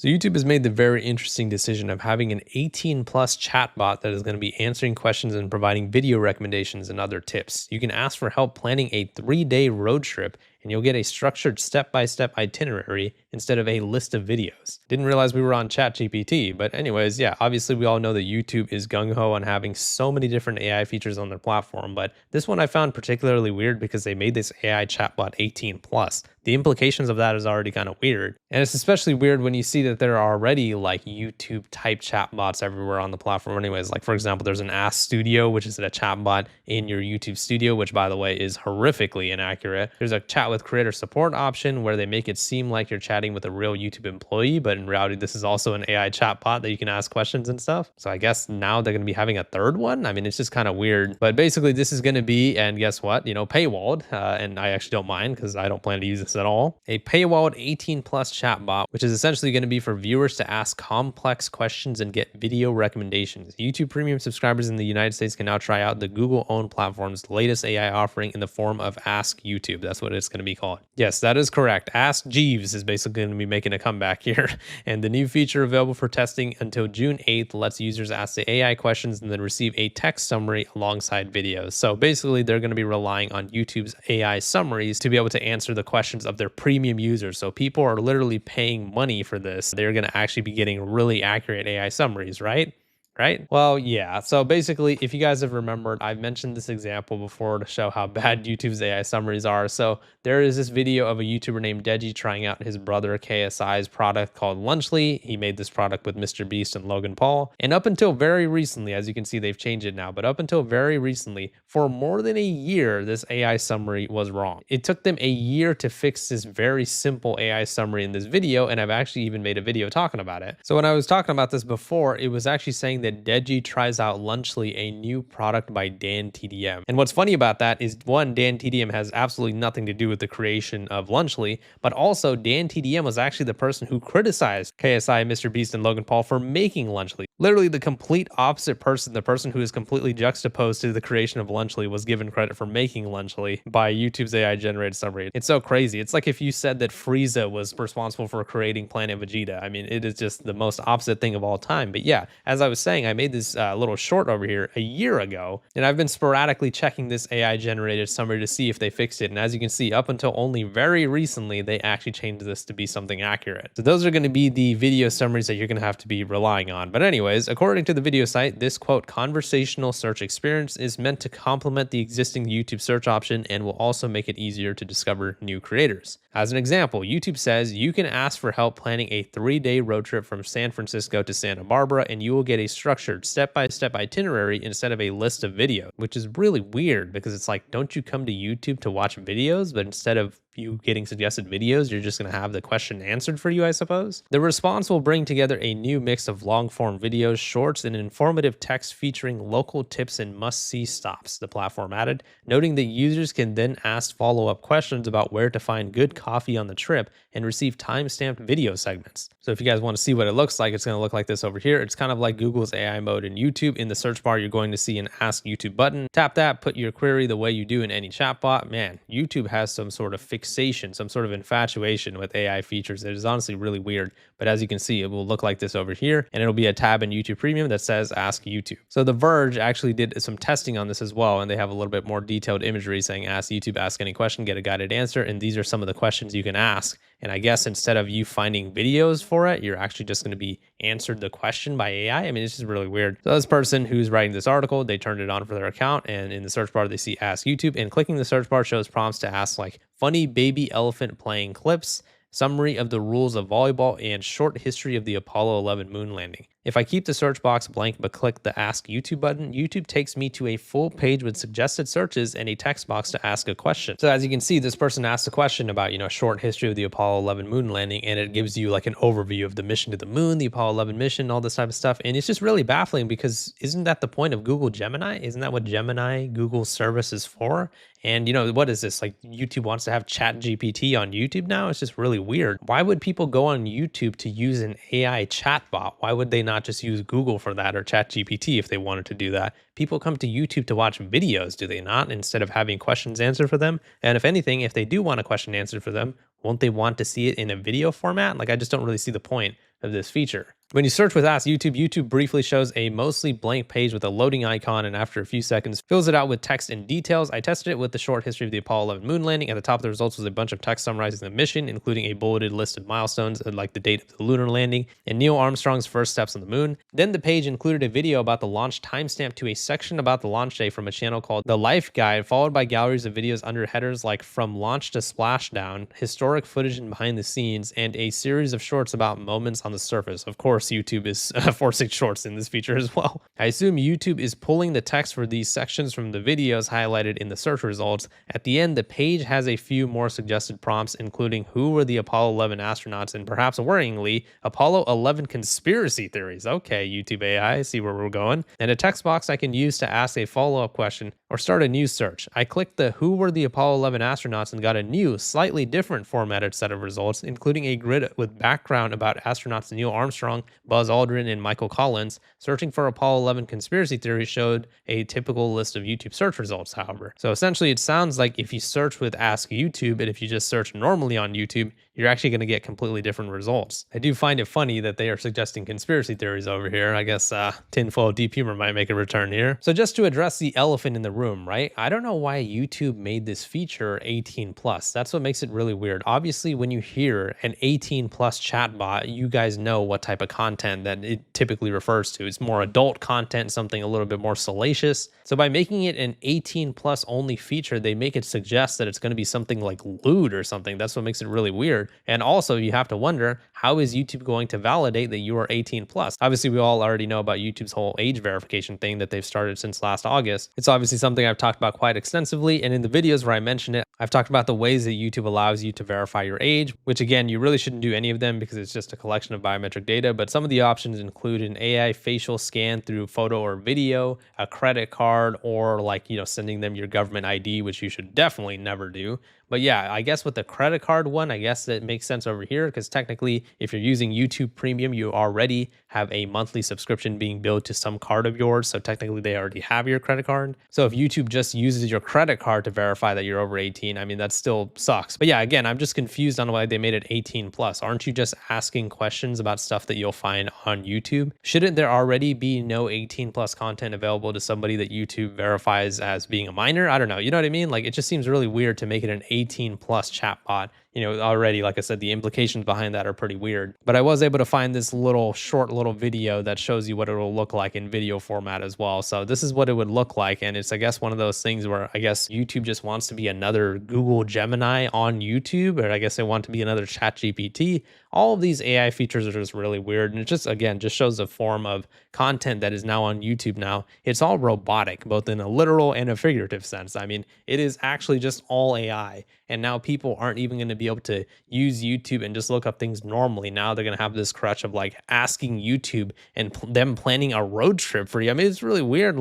So YouTube has made the very interesting decision of having an 18 plus chatbot that is going to be answering questions and providing video recommendations and other tips. You can ask for help planning a 3-day road trip and you'll get a structured step-by-step itinerary instead of a list of videos. Didn't realize we were on ChatGPT, but anyways, yeah, obviously we all know that YouTube is gung-ho on having so many different AI features on their platform, but this one I found particularly weird because they made this AI chatbot 18 plus. The implications of that is already kind of weird. And it's especially weird when you see that there are already like YouTube type chatbots everywhere on the platform anyways. Like for example, there's an Ask Studio, which is a chatbot in your YouTube studio, which by the way is horrifically inaccurate. There's a chat with creator support option where they make it seem like you're chatting with a real YouTube employee, but in reality, this is also an AI chatbot that you can ask questions and stuff. So I guess now they're going to be having a third one. I mean, it's just kind of weird, but basically this is going to be, and guess what, paywalled. And I actually don't mind because I don't plan to use this at all. A paywalled 18 plus chatbot, which is essentially going to be for viewers to ask complex questions and get video recommendations. YouTube Premium subscribers in the United States can now try out the Google-owned platform's latest AI offering in the form of Ask YouTube. That's what it's going to be called. Yes, that is correct. Ask Jeeves is basically going to be making a comeback here. And the new feature available for testing until June 8th lets users ask the AI questions and then receive a text summary alongside videos. So basically, they're going to be relying on YouTube's AI summaries to be able to answer the questions of their premium users. So people are literally paying money for this. They're going to actually be getting really accurate AI summaries, right? Right? Well, yeah. So basically, if you guys have remembered, I've mentioned this example before to show how bad YouTube's AI summaries are. So there is this video of a YouTuber named Deji trying out his brother KSI's product called Lunchly. He made this product with Mr. Beast and Logan Paul. And up until very recently, as you can see, they've changed it now, but up until very recently, for more than a year, this AI summary was wrong. It took them a year to fix this very simple AI summary in this video, and I've actually even made a video talking about it. So when I was talking about this before, it was actually saying that Deji tries out Lunchly, a new product by Dan TDM. And what's funny about that is, one, Dan TDM has absolutely nothing to do with the creation of Lunchly, but also Dan TDM was actually the person who criticized KSI, Mr. Beast, and Logan Paul for making Lunchly. Literally the complete opposite person, the person who is completely juxtaposed to the creation of Lunchly, was given credit for making Lunchly by YouTube's AI generated summary. It's so crazy. It's like if you said that Frieza was responsible for creating Planet Vegeta. I mean, it is just the most opposite thing of all time. But yeah, as I was saying, I made this little short over here a year ago, and I've been sporadically checking this AI generated summary to see if they fixed it. And as you can see, up until only very recently, they actually changed this to be something accurate. So those are going to be the video summaries that you're going to have to be relying on. But anyways, according to the video site, this quote conversational search experience is meant to complement the existing YouTube search option and will also make it easier to discover new creators. As an example, YouTube says you can ask for help planning a 3-day road trip from San Francisco to Santa Barbara, and you will get a structured step-by-step itinerary instead of a list of videos, which is really weird because it's like, don't you come to YouTube to watch videos? But instead of you getting suggested videos, you're just going to have the question answered for you, I suppose. The response will bring together a new mix of long-form videos, shorts, and informative text featuring local tips and must-see stops, the platform added, noting that users can then ask follow-up questions about where to find good coffee on the trip and receive time-stamped video segments. So if you guys want to see what it looks like, it's going to look like this over here. It's kind of like Google's AI mode in YouTube. In the search bar, you're going to see an Ask YouTube button. Tap that, put your query the way you do in any chatbot. Man, YouTube has some sort of fixation, some sort of infatuation with AI features. It is honestly really weird. But as you can see, it will look like this over here, and it'll be a tab in YouTube Premium that says Ask YouTube. So The Verge actually did some testing on this as well, and they have a little bit more detailed imagery saying Ask YouTube, ask any question, get a guided answer. And these are some of the questions you can ask. And I guess instead of you finding videos for it, you're actually just going to be answered the question by AI. I mean, it's just really weird. So this person who's writing this article, they turned it on for their account, and in the search bar, they see Ask YouTube, and clicking the search bar shows prompts to ask like funny baby elephant playing clips, summary of the rules of volleyball, and short history of the Apollo 11 moon landing. If I keep the search box blank but click the Ask YouTube button, YouTube takes me to a full page with suggested searches and a text box to ask a question. So as you can see, this person asked a question about, short history of the Apollo 11 moon landing, and it gives you like an overview of the mission to the moon, the Apollo 11 mission, all this type of stuff. And it's just really baffling because isn't that the point of Google Gemini? Isn't that what Gemini, Google's service, is for? And what is this? Like YouTube wants to have ChatGPT on YouTube now? It's just really weird. Why would people go on YouTube to use an AI chatbot? Why would they not just use Google for that or ChatGPT if they wanted to do that? People come to YouTube to watch videos, do they not? Instead of having questions answered for them. And if anything, if they do want a question answered for them, won't they want to see it in a video format? Like, I just don't really see the point of this feature. When you search with Ask YouTube, YouTube briefly shows a mostly blank page with a loading icon, and after a few seconds, fills it out with text and details. I tested it with the short history of the Apollo 11 moon landing. At the top of the results was a bunch of text summarizing the mission, including a bulleted list of milestones, like the date of the lunar landing and Neil Armstrong's first steps on the moon. Then the page included a video about the launch timestamp to a section about the launch day from a channel called The Life Guide, followed by galleries of videos under headers like From Launch to Splashdown, historic footage and behind the scenes, and a series of shorts about moments on the surface. Of course, YouTube is forcing shorts in this feature as well. I assume YouTube is pulling the text for these sections from the videos highlighted in the search results. At the end, the page has a few more suggested prompts, including who were the Apollo 11 astronauts and, perhaps worryingly, Apollo 11 conspiracy theories. Okay, YouTube AI, I see where we're going. And a text box I can use to ask a follow-up question or start a new search. I clicked the who were the Apollo 11 astronauts and got a new, slightly different formatted set of results, including a grid with background about astronauts Neil Armstrong, Buzz Aldrin, and Michael Collins. Searching for Apollo 11 conspiracy theories showed a typical list of YouTube search results, however. So essentially, it sounds like if you search with Ask YouTube, and if you just search normally on YouTube, you're actually going to get completely different results. I do find it funny that they are suggesting conspiracy theories over here. I guess tinfoil deep humor might make a return here. So just to address the elephant in the room, right? I don't know why YouTube made this feature 18 plus. That's what makes it really weird. Obviously, when you hear an 18 plus chatbot, you guys know what type of content that it typically refers to. It's more adult content, something a little bit more salacious. So by making it an 18 plus only feature, they make it suggest that it's going to be something like lewd or something. That's what makes it really weird. And also, you have to wonder, how is YouTube going to validate that you are 18 plus? Obviously, we all already know about YouTube's whole age verification thing that they've started since last August. It's obviously something I've talked about quite extensively, and in the videos where I mention it, I've talked about the ways that YouTube allows you to verify your age, which again, you really shouldn't do any of them because it's just a collection of biometric data, but some of the options include an AI facial scan through photo or video, a credit card, or sending them your government ID, which you should definitely never do. But yeah, I guess with the credit card one, I guess it makes sense over here because technically, if you're using YouTube Premium, you already have a monthly subscription being billed to some card of yours. So technically, they already have your credit card. So if YouTube just uses your credit card to verify that you're over 18, I mean, that still sucks. But yeah, again, I'm just confused on why they made it 18 plus. Aren't you just asking questions about stuff that you'll find on YouTube? Shouldn't there already be no 18 plus content available to somebody that YouTube verifies as being a minor? I don't know. You know what I mean? Like, it just seems really weird to make it an 18 plus chatbot. Already, like I said, the implications behind that are pretty weird. But I was able to find this short little video that shows you what it will look like in video format as well. So this is what it would look like. And it's, I guess, one of those things where I guess YouTube just wants to be another Google Gemini on YouTube, or I guess they want to be another ChatGPT. All of these AI features are just really weird. And it just, again, just shows a form of content that is now on YouTube now. It's all robotic, both in a literal and a figurative sense. I mean, it is actually just all AI. And now people aren't even going to be able to use YouTube and just look up things normally. Now they're going to have this crutch of asking YouTube and them planning a road trip for you. I mean, it's really weird.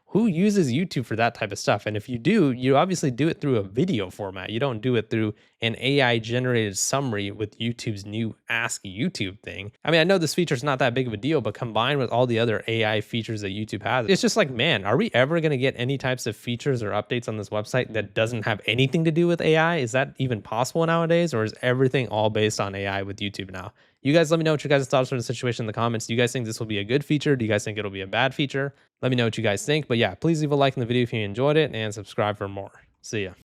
Who uses YouTube for that type of stuff? And if you do, you obviously do it through a video format. You don't do it through an AI generated summary with YouTube's new Ask YouTube thing. I mean, I know this feature is not that big of a deal, but combined with all the other AI features that YouTube has, it's just man, are we ever going to get any types of features or updates on this website that doesn't have anything to do with AI? Is that even possible nowadays? Or is everything all based on AI with YouTube now? You guys let me know what your guys' thoughts on the situation in the comments. Do you guys think this will be a good feature? Do you guys think it'll be a bad feature? Let me know what you guys think. But yeah, please leave a like in the video if you enjoyed it and subscribe for more. See ya.